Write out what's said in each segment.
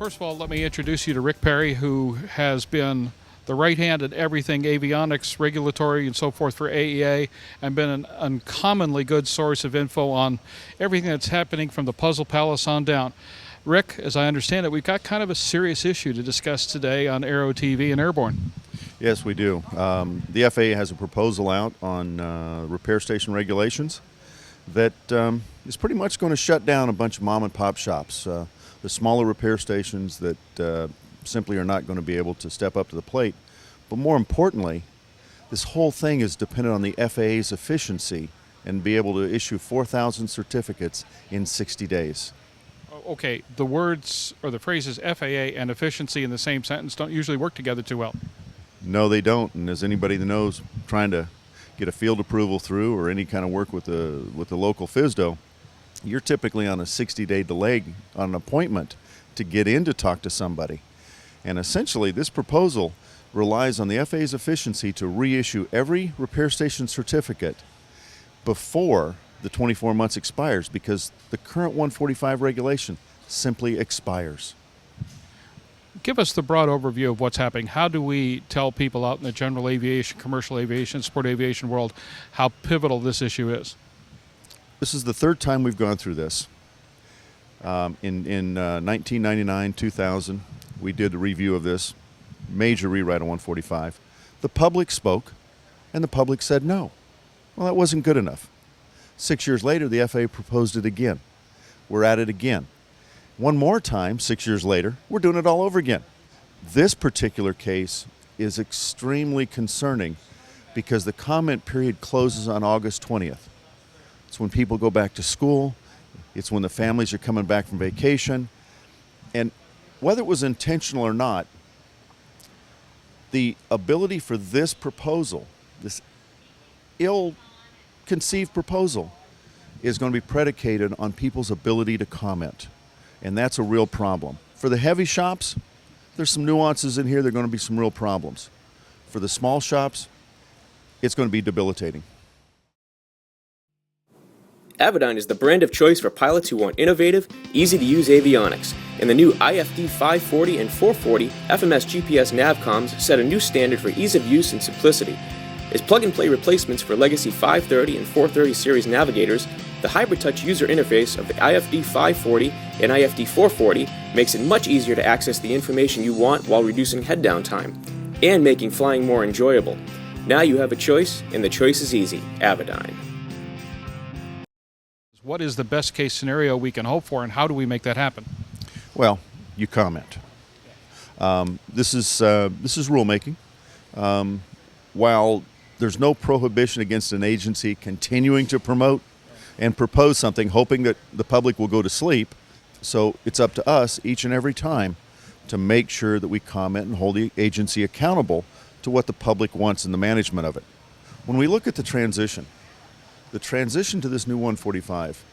First of all, let me introduce you to Ric Peri, who has been the right hand at everything avionics, regulatory, and so forth for AEA, and been an uncommonly good source of info on everything that's happening from the Puzzle Palace on down. Rick, as I understand it, we've got kind of a serious issue to discuss today on Aero-TV and airborne. Yes, we do. The FAA has a proposal out on repair station regulations that is pretty much going to shut down a bunch of mom and pop shops. The smaller repair stations that simply are not going to be able to step up to the plate. But more importantly, this whole thing is dependent on the FAA's efficiency and be able to issue 4,000 certificates in 60 days. Okay, the words or the phrases FAA and efficiency in the same sentence don't usually work together too well. No, they don't. And as anybody that knows, trying to get a field approval through or any kind of work with the local FSDO, you're typically on a 60-day delay on an appointment to get in to talk to somebody. And essentially, this proposal relies on the FAA's efficiency to reissue every repair station certificate before the 24 months expires, because the current 145 regulation simply expires. Give us the broad overview of what's happening. How do we tell people out in the general aviation, commercial aviation, sport aviation world how pivotal this issue is? This is the third time we've gone through this. In 1999, 2000, we did a review of this, major rewrite on 145. The public spoke, and the public said no. Well, that wasn't good enough. 6 years later, the FAA proposed it again. We're at it again. One more time, 6 years later, we're doing it all over again. This particular case is extremely concerning because the comment period closes on August 20th. It's when people go back to school. It's when the families are coming back from vacation. And whether it was intentional or not, the ability for this proposal, this ill-conceived proposal, is going to be predicated on people's ability to comment. And that's a real problem. For the heavy shops, there's some nuances in here. There are going to be some real problems. For the small shops, it's going to be debilitating. Avidyne is the brand of choice for pilots who want innovative, easy-to-use avionics, and the new IFD 540 and 440 FMS GPS NavComs set a new standard for ease of use and simplicity. As plug-and-play replacements for legacy 530 and 430 series navigators, the hybrid touch user interface of the IFD 540 and IFD 440 makes it much easier to access the information you want while reducing head-down time, and making flying more enjoyable. Now you have a choice, and the choice is easy. Avidyne. What is the best case scenario we can hope for, and how do we make that happen? Well, you comment. This is rulemaking. While there's no prohibition against an agency continuing to promote and propose something, hoping that the public will go to sleep, so it's up to us each and every time to make sure that we comment and hold the agency accountable to what the public wants in the management of it. When we look at the transition to this new 145,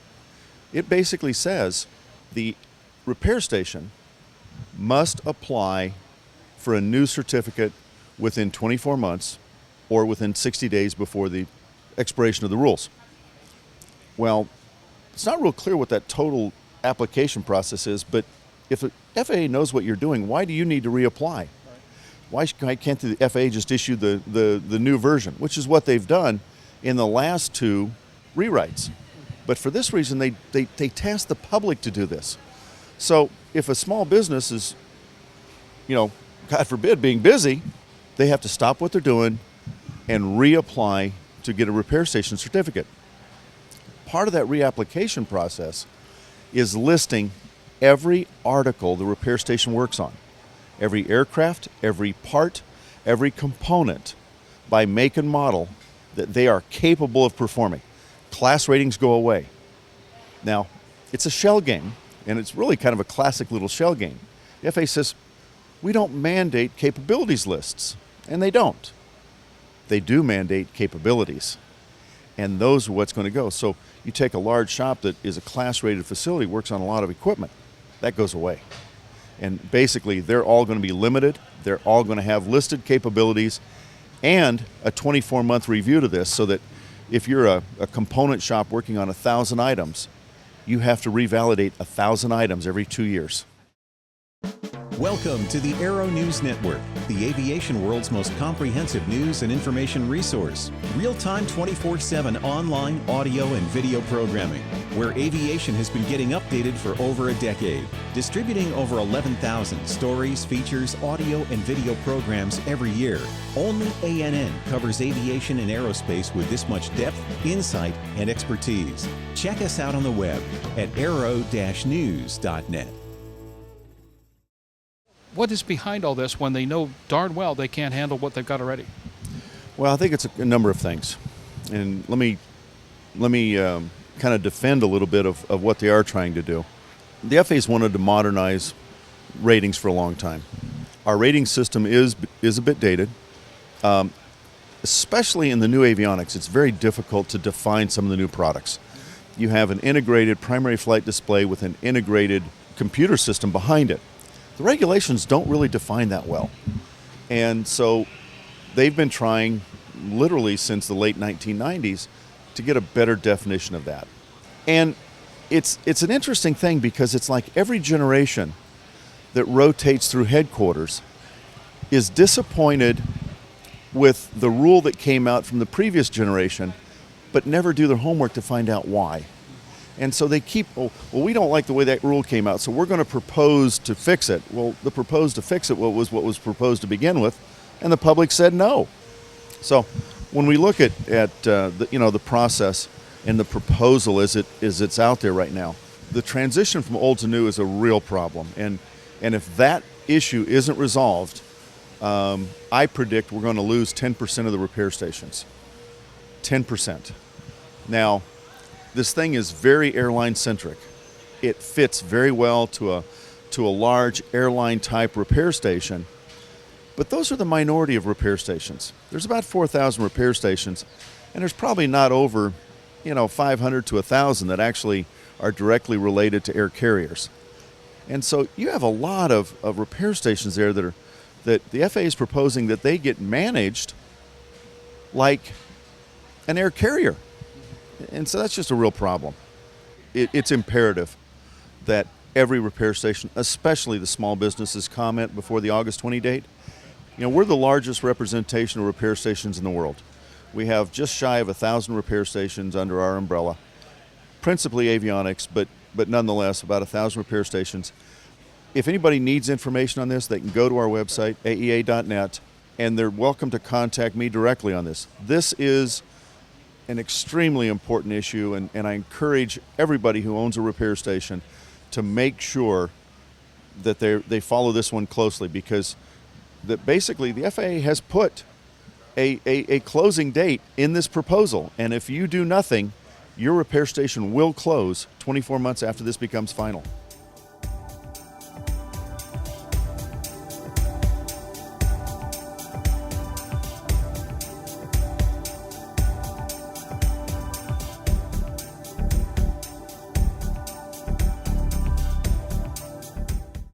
it basically says the repair station must apply for a new certificate within 24 months or within 60 days before the expiration of the rules. Well, it's not real clear what that total application process is, but if the FAA knows what you're doing, why do you need to reapply? Why can't the FAA just issue the new version, which is what they've done in the last two rewrites? But for this reason, they task the public to do this. So if a small business is, God forbid, being busy, they have to stop what they're doing and reapply to get a repair station certificate. Part of that reapplication process is listing every article the repair station works on, every aircraft, every part, every component by make and model that they are capable of performing. Class ratings go away. Now, it's a shell game, and it's really kind of a classic little shell game. The FAA says, we don't mandate capabilities lists, and they don't. They do mandate capabilities, and those are what's going to go. So you take a large shop that is a class-rated facility, works on a lot of equipment, that goes away. And basically, they're all going to be limited. They're all going to have listed capabilities and a 24-month review to this, so that if you're a component shop working on 1,000 items, you have to revalidate 1,000 items every 2 years. Welcome to the Aero-News Network, the aviation world's most comprehensive news and information resource. Real-time 24/7 online audio and video programming, where aviation has been getting updated for over a decade. Distributing over 11,000 stories, features, audio, and video programs every year. Only ANN covers aviation and aerospace with this much depth, insight, and expertise. Check us out on the web at aero-news.net. What is behind all this when they know darn well they can't handle what they've got already? Well, I think it's a number of things, and let me kind of defend a little bit of what they are trying to do. The FAA's wanted to modernize ratings for a long time. Our rating system is a bit dated, especially in the new avionics. It's very difficult to define some of the new products. You have an integrated primary flight display with an integrated computer system behind it. The regulations don't really define that well. And so they've been trying literally since the late 1990s to get a better definition of that. And it's an interesting thing because it's like every generation that rotates through headquarters is disappointed with the rule that came out from the previous generation, but never do their homework to find out why. And so they keep, well, we don't like the way that rule came out, so we're going to propose to fix it. Well, the proposed to fix it was what was proposed to begin with, and the public said no. So when we look at the process and the proposal as it's out there right now, the transition from old to new is a real problem. And if that issue isn't resolved, I predict we're going to lose 10% of the repair stations. 10%. Now, this thing is very airline-centric. It fits very well to a large airline-type repair station, but those are the minority of repair stations. There's about 4,000 repair stations, and there's probably not over 500 to 1,000 that actually are directly related to air carriers. And so you have a lot of repair stations there that the FAA is proposing that they get managed like an air carrier. And so that's just a real problem. It's imperative that every repair station, especially the small businesses, comment before the August 20 date. We're the largest representation of repair stations in the world. We have just shy of 1,000 repair stations under our umbrella, principally avionics, but nonetheless about 1,000 repair stations. If anybody needs information on this, they can go to our website, aea.net, and they're welcome to contact me directly on this. This is an extremely important issue, and I encourage everybody who owns a repair station to make sure that they follow this one closely, because basically the FAA has put a closing date in this proposal, and if you do nothing, your repair station will close 24 months after this becomes final.